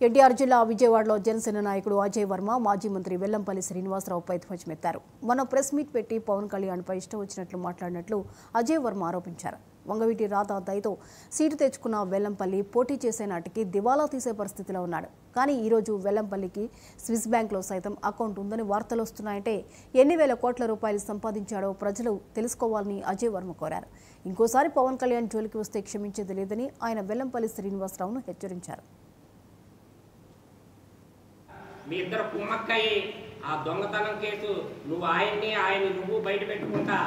ఎన్టీఆర్ జిల్లా విజయవాడలో జనసేన నాయకుడు అజయ్ వర్మ మాజీ మంత్రి వెల్లంపల్లి శ్రీనివాసరావుపై ధ్వజమెత్తారు. మొన్న ప్రెస్ మీట్ పెట్టి పవన్ కళ్యాణ్పై ఇష్టం వచ్చినట్లు మాట్లాడినట్లు అజయ్ వర్మ ఆరోపించారు. వంగవీటి రాధా దయతో సీటు తెచ్చుకున్న వెల్లంపల్లి పోటీ చేసే నాటికి దివాలా తీసే పరిస్థితిలో ఉన్నాడు. కానీ ఈరోజు వెల్లంపల్లికి స్విస్ బ్యాంక్లో సైతం అకౌంట్ ఉందని వార్తలు వస్తున్నాయంటే ఎన్ని వేల కోట్ల రూపాయలు సంపాదించాడో ప్రజలు తెలుసుకోవాలని అజయ్ వర్మ కోరారు. ఇంకోసారి పవన్ కళ్యాణ్ జోలికి వస్తే క్షమించేది లేదని ఆయన వెల్లంపల్లి శ్రీనివాసరావును హెచ్చరించారు. మీ ఇద్దరు కుమ్మక్కయ్యి ఆ దొంగతనం కేసు ఆయన్ని నువ్వు బయట పెట్టుకుంటా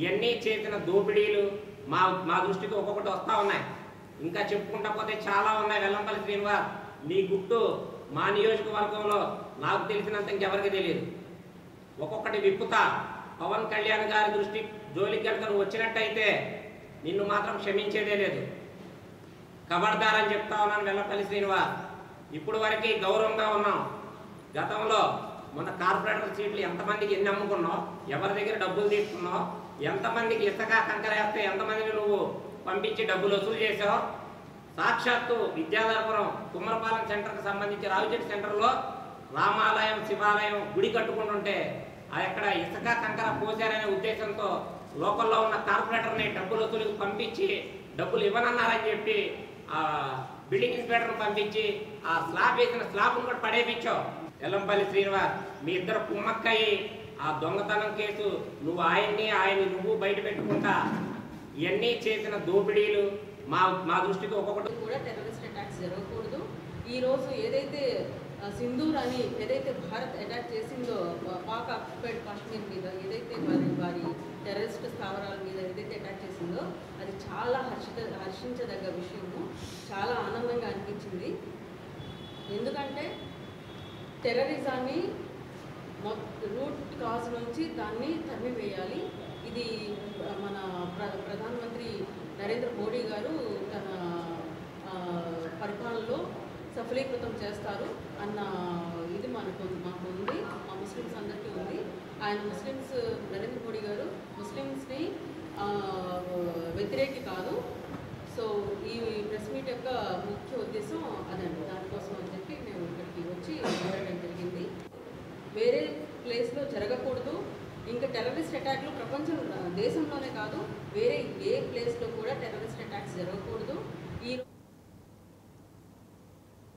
ఇవన్నీ చేసిన దోపిడీలు మా దృష్టికి ఒక్కొక్కటి వస్తూ ఉన్నాయి. ఇంకా చెప్పుకుంటా పోతే చాలా ఉన్నాయి. వెల్లంపల్లి శ్రీనివాస్ నీ గుట్టు మా నియోజకవర్గంలో నాకు తెలిసినంత ఇంకెవరికి తెలియదు. ఒక్కొక్కటి విప్పుతా పవన్ కళ్యాణ్ గారి దృష్టి జోలికి కనుక నువ్వు వచ్చినట్టయితే నిన్ను మాత్రం క్షమించేదే లేదు. కబడ్దారని చెప్తా ఉన్నాను వెల్లంపల్లి శ్రీనివాస్. ఇప్పుడు వరకు గౌరవంగా ఉన్నాం. గతంలో మొన్న కార్పొరేటర్ సీట్లు ఎంతమందికి ఎన్ని అమ్ముకున్నావు, ఎవరి దగ్గర డబ్బులు తీసుకున్నావు, ఎంతమందికి ఇసుక కంకర వేస్తే ఎంతమందిని నువ్వు పంపించి డబ్బులు వసూలు చేసావు. సాక్షాత్తు విద్యాధరపురం కుమ్మరపాలెం సెంటర్కి సంబంధించి రావిచెట్టు సెంటర్లో రామాలయం శివాలయం గుడి కట్టుకుంటుంటే అక్కడ ఇసుక కంకర పోసారనే ఉద్దేశంతో లోకల్లో ఉన్న కార్పొరేటర్ని డబ్బులు వసూలుకి పంపించి డబ్బులు ఇవ్వనన్నారని చెప్పి ఆ బిల్డింగ్ ఇన్స్పెక్టర్ని పంపించి ఆ స్లాబ్ వేసిన స్లాబ్ను కూడా పడేపించావు. వెల్లంపల్లి శ్రీనివాస్ మీ ఇద్దరు కుమ్మక్కయ్యి ఆ దొంగతనం కేసు ఆయన్ని నువ్వు బయట పెట్టుకుంటా ఇవన్నీ చేసిన దోపిడీలు మా దృష్టికి ఒక్కొక్కటి కూడా టెర్రరిస్ట్ అటాక్స్ జరగకూడదు. ఈరోజు ఏదైతే సింధూర్ అని ఏదైతే భారత్ అటాక్ చేసిందో పాక్ ఆక్యుపైడ్ కాశ్మీర్ మీద ఏదైతే వారి టెర్రరిస్ట్ స్థావరాల మీద ఏదైతే అటాక్ చేసిందో అది చాలా హర్షించదగ్గ విషయము. చాలా ఆనందంగా అనిపించింది. ఎందుకంటే టెర్రరిజాన్ని రూట్ కాజ్ నుంచి దాన్ని తరిమివేయాలి. ఇది మన ప్రధానమంత్రి నరేంద్ర మోడీ గారు తన పరిపాలనలో సఫలీకృతం చేస్తారు అన్న ఇది మాకు ఉంది. మా ముస్లిమ్స్ అందరికీ ఉంది. ఆయన ముస్లిమ్స్ నరేంద్ర మోడీ గారు ముస్లిమ్స్ని వ్యతిరేకి కాదు. సో ఈ ప్రెస్ మీట్ యొక్క ముఖ్య ఉద్దేశం అదండి. దానికోసం అని చెప్పి మేము ఇక్కడికి వచ్చి మాట్లాడడం జరిగింది. వేరే ప్లేస్లో జరగకూడదు. ఇంకా టెర్రరిస్ట్ అటాక్లు దేశంలోనే కాదు వేరే ఏ ప్లేస్లో కూడా టెర్రరిస్ట్ అటాక్స్ జరగకూడదు.